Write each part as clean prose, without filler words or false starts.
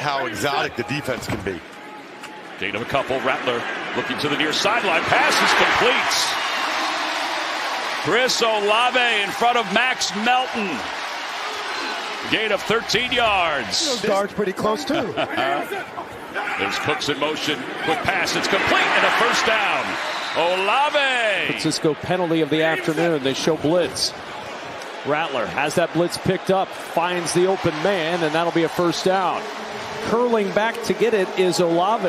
how exotic the defense can be. Gain of a couple. Rattler looking to the near sideline. Pass is complete. Chris Olave in front of Max Melton. Gain of 13 yards. Those guards pretty close too. There's Cooks in motion. Quick pass. It's complete and a first down. Olave. Francisco penalty of the afternoon. They show blitz. Rattler has that blitz picked up, finds the open man, and that'll be a first down. Curling back to get it is Olave.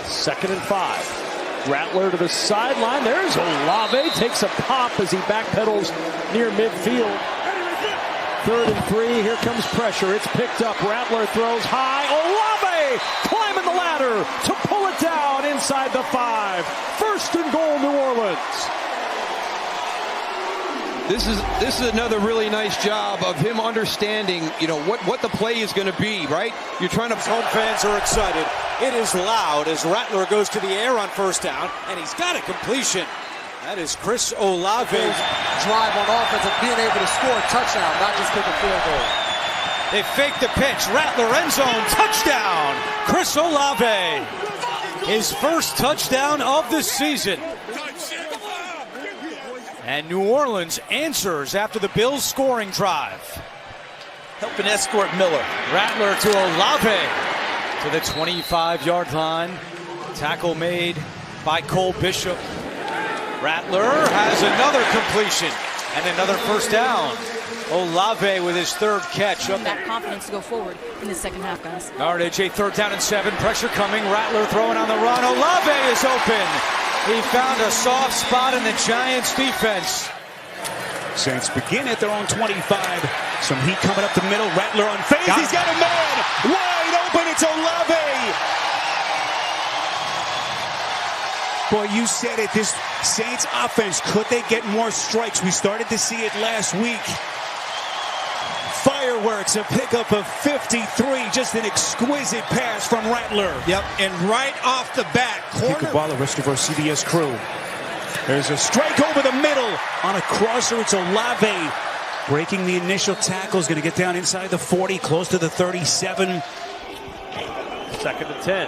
2nd and 5. Rattler to the sideline. There's Olave. Takes a pop as he backpedals near midfield. 3rd and 3. Here comes pressure. It's picked up. Rattler throws high. Olave climbing the ladder to pull it down inside the 5. 1st and goal, New Orleans. This is another really nice job of him understanding, what the play is going to be, right? You're trying to... Home fans are excited. It is loud as Rattler goes to the air on first down, and he's got a completion. That is Chris Olave's drive on offense of being able to score a touchdown, not just kick a field goal. They fake the pitch. Rattler end zone touchdown. Chris Olave, his first touchdown of the season. And New Orleans answers after the Bills' scoring drive. Helping escort Miller. Rattler to Olave to the 25-yard line. Tackle made by Cole Bishop. Rattler has another completion and another first down. Olave with his 3rd catch. That confidence to go forward in the second half, guys. All right, AJ, 3rd down and 7. Pressure coming. Rattler throwing on the run. Olave is open. He found a soft spot in the Giants' defense. Saints begin at their own 25. Some heat coming up the middle. Rattler on phase. He's got a man wide open. It's Olave. Boy, you said it. This Saints offense, could they get more strikes? We started to see it last week. Fireworks, a pickup of 53. Just an exquisite pass from Rattler. Yep, and right off the bat, Kick a ball, the rest of our CBS crew. There's a strike over the middle on a crosser. It's Olave breaking the initial tackle. Is going to get down inside the 40, close to the 37. 2nd and 10.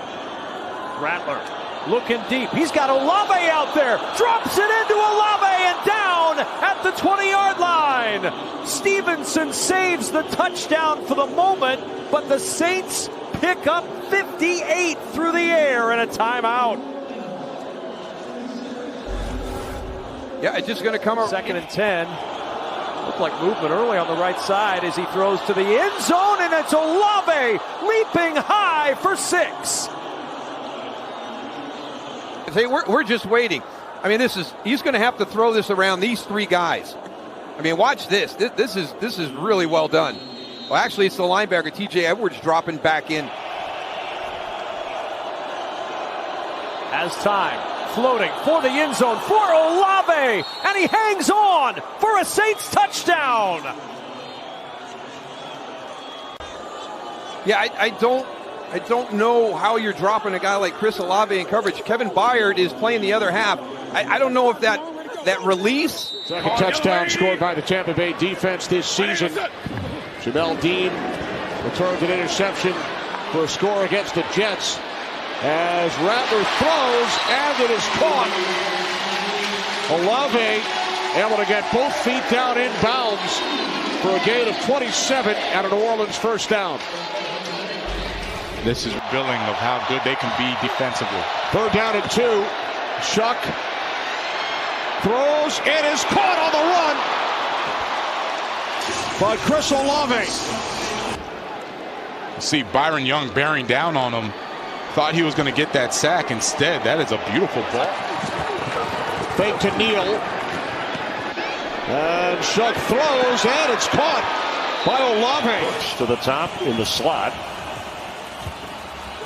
Rattler looking deep. He's got Olave out there. Drops it into Olave and down at the 20-yard line. Stevenson saves the touchdown for the moment, but the Saints pick up 58 through the air and a timeout. Yeah, it's just going to come up. 2nd and 10. Looked like movement early on the right side as he throws to the end zone, and it's Olave leaping high for 6. Hey, we're just waiting. I mean, he's going to have to throw this around these 3 guys. I mean, watch this. This is really well done. Well, actually, it's the linebacker, T.J. Edwards, dropping back in. Has time. Floating for the end zone for Olave, and he hangs on for a Saints touchdown. Yeah, I don't know how you're dropping a guy like Chris Olave in coverage. Kevin Byard is playing the other half. I don't know if that release. Second touchdown scored by the Tampa Bay defense this season. Jamel Dean returns an interception for a score against the Jets. As Rattler throws, and it is caught. Olave able to get both feet down in bounds for a gain of 27 and a New Orleans first down. This is billing of how good they can be defensively. 3rd down and 2. Shuck throws. It is caught on the run by Chris Olave. See Byron Young bearing down on him. Thought he was going to get that sack. Instead, that is a beautiful ball. Fake to Neal. And Shuck throws, and it's caught by Olave. To the top in the slot.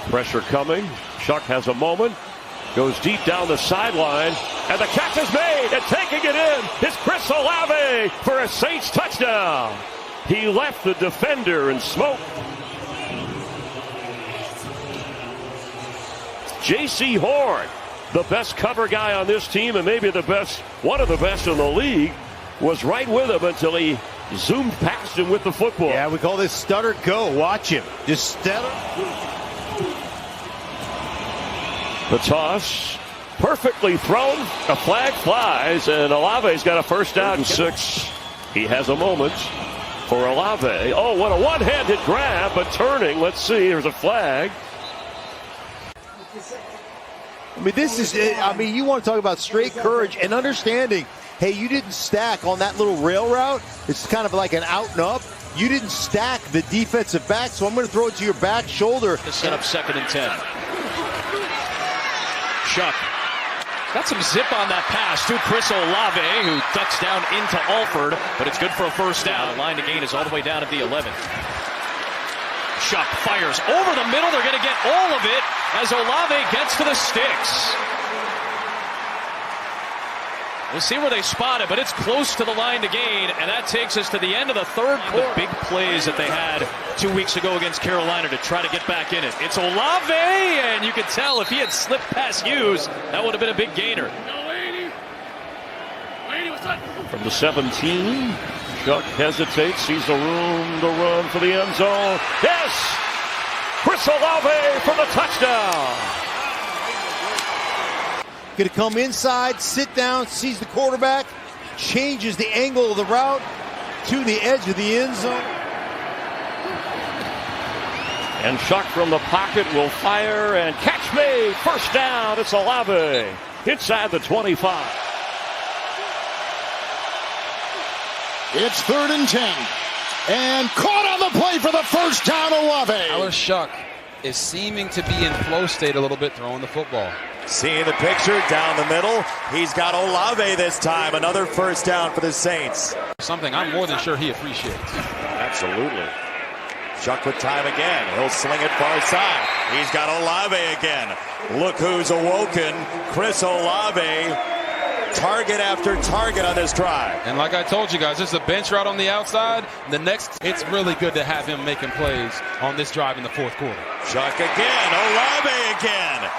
Pressure coming. Shuck has a moment. Goes deep down the sideline. And the catch is made. And taking it in is Chris Olave for a Saints touchdown. He left the defender in smoke. J.C. Horn, the best cover guy on this team and maybe the best, one of the best in the league, was right with him until he zoomed past him with the football. Yeah, we call this stutter go. Watch him. Just stutter. The toss, perfectly thrown. A flag flies, and Olave's got a first down. 6. He has a moment for Olave. Oh, what a one-handed grab, but turning. Let's see. There's a flag. I mean, this is, you want to talk about straight courage and understanding. Hey, you didn't stack on that little rail route. It's kind of like an out and up. You didn't stack the defensive back, so I'm going to throw it to your back shoulder. To set up 2nd and 10. Shuck got some zip on that pass to Chris Olave, who ducks down into Alford, but it's good for a first down. The line to gain is all the way down at the 11. Shuck fires over the middle. They're going to get all of it as Olave gets to the sticks. We'll see where they spot it, but it's close to the line to gain, and that takes us to the end of the third quarter. The big plays that they had 2 weeks ago against Carolina to try to get back in it. It's Olave, and you could tell if he had slipped past Hughes, that would have been a big gainer. From the 17, Shuck hesitates, sees the room to run for the end zone. Yes! Chris Olave for the touchdown! Going to come inside, sit down, sees the quarterback, changes the angle of the route to the edge of the end zone. And Shuck from the pocket will fire and catch made. First down, it's Olave inside the 25. It's 3rd and 10. And caught on the play for the first down, Olave. Tyler Shuck is seeming to be in flow state a little bit throwing the football. Seeing the picture down the middle, he's got Olave this time. Another first down for the Saints. Something I'm more than sure he appreciates. Absolutely. Shuck with time again. He'll sling it far side. He's got Olave again. Look who's awoken. Chris Olave. Target after target on this drive. And like I told you guys, this is a bench route on the outside. The next, it's really good to have him making plays on this drive in the 4th quarter. Shuck again. Olave again.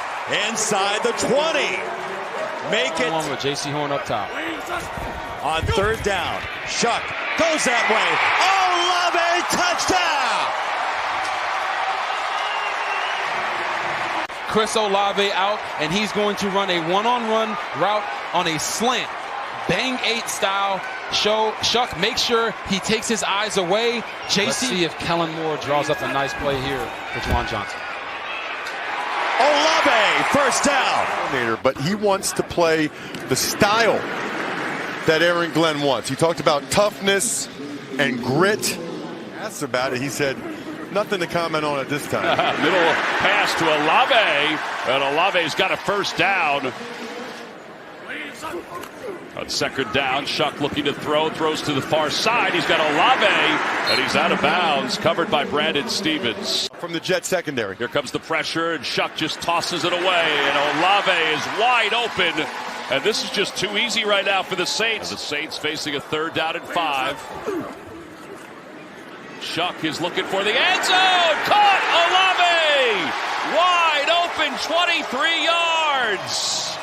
Inside the 20. Make it. With J.C. Horn up top. On 3rd down. Shuck goes that way. Olave touchdown. Chris Olave out, and he's going to run a one-on-one route on a slant. Bang 8 style. Shuck, make sure he takes his eyes away. JC. Let's see if Kellen Moore draws up a nice play here for Juwan Johnson. Olave, first down. But he wants to play the style that Aaron Glenn wants. He talked about toughness and grit. Asked about it. He said, nothing to comment on at this time. Middle pass to Olave, and Olave's got a first down. On 2nd down, Shuck looking to throw, throws to the far side. He's got Olave, and he's out of bounds, covered by Brandon Stevens. From the Jet secondary. Here comes the pressure, and Shuck just tosses it away, and Olave is wide open. And this is just too easy right now for the Saints. The Saints facing a 3rd down and 5. Shuck is looking for the end zone. Caught Olave! Wide open, 23 yards.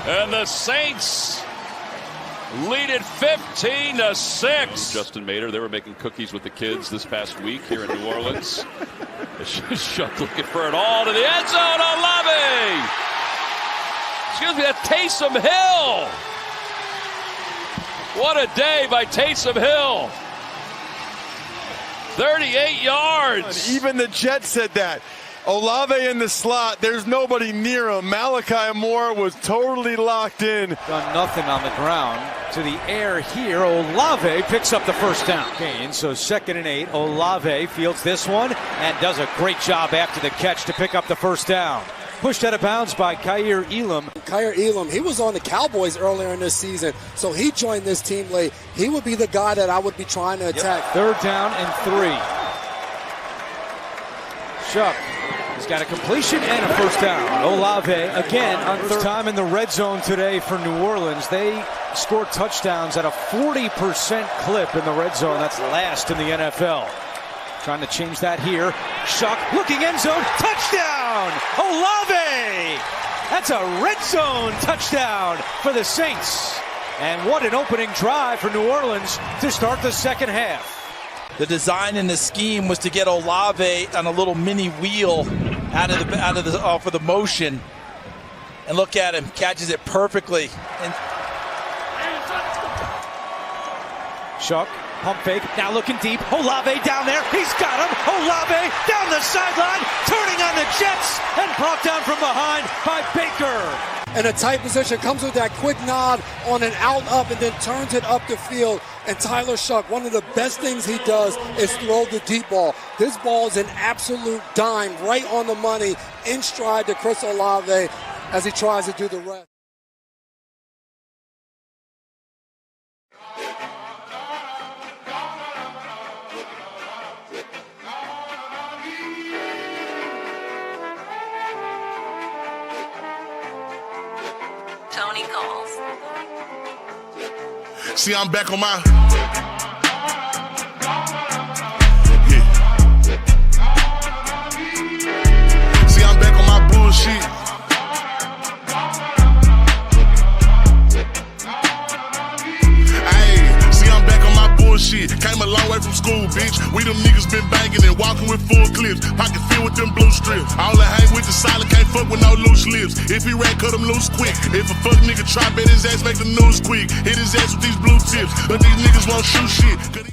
And the Saints lead it 15-6. Justin Mater, they were making cookies with the kids this past week here in New Orleans. Shuck looking for it all to the end zone. Olave! Excuse me, that's Taysom Hill. What a day by Taysom Hill. 38 yards. Even the Jets said that. Olave in the slot, there's nobody near him. Malachi Moore was totally locked in. Done nothing on the ground. To the air here, Olave picks up the first down. Gain, so 2nd and 8. Olave fields this one and does a great job after the catch to pick up the first down. Pushed out of bounds by Kaiir Elam. Kaiir Elam, he was on the Cowboys earlier in this season, so he joined this team late. He would be the guy that I would be trying to attack. 3rd down and 3. Shuck. He's got a completion and a first down. Olave again on 3rd time in the red zone today for New Orleans. They scored touchdowns at a 40% clip in the red zone. That's last in the NFL. Trying to change that here. Shuck looking end zone. Touchdown! Olave! That's a red zone touchdown for the Saints. And what an opening drive for New Orleans to start the second half. The design in the scheme was to get Olave on a little mini wheel off of the motion, and look at him, catches it perfectly. And Shuck, pump fake, now looking deep. Olave down there, he's got him. Olave down the sideline, turning on the Jets, and brought down from behind by Baker. In a tight position, comes with that quick nod on an out up and then turns it up the field. And Tyler Shuck, one of the best things he does is throw the deep ball. This ball is an absolute dime, right on the money, in stride to Chris Olave as he tries to do the rest. Tony calls. See, I'm back on my. See, I'm back on my bullshit. Ayy, see, I'm back on my bullshit. Came a long way from school, bitch. We them niggas been banging and walking with full clips. Pocket filled with them blue strips. All I hang with the solid, can't fuck with no loose lips. If he rat, cut him loose quick. If a fuck nigga try, bet his ass make the news quick. Hit his ass with these blue tips, but these niggas won't shoot shit.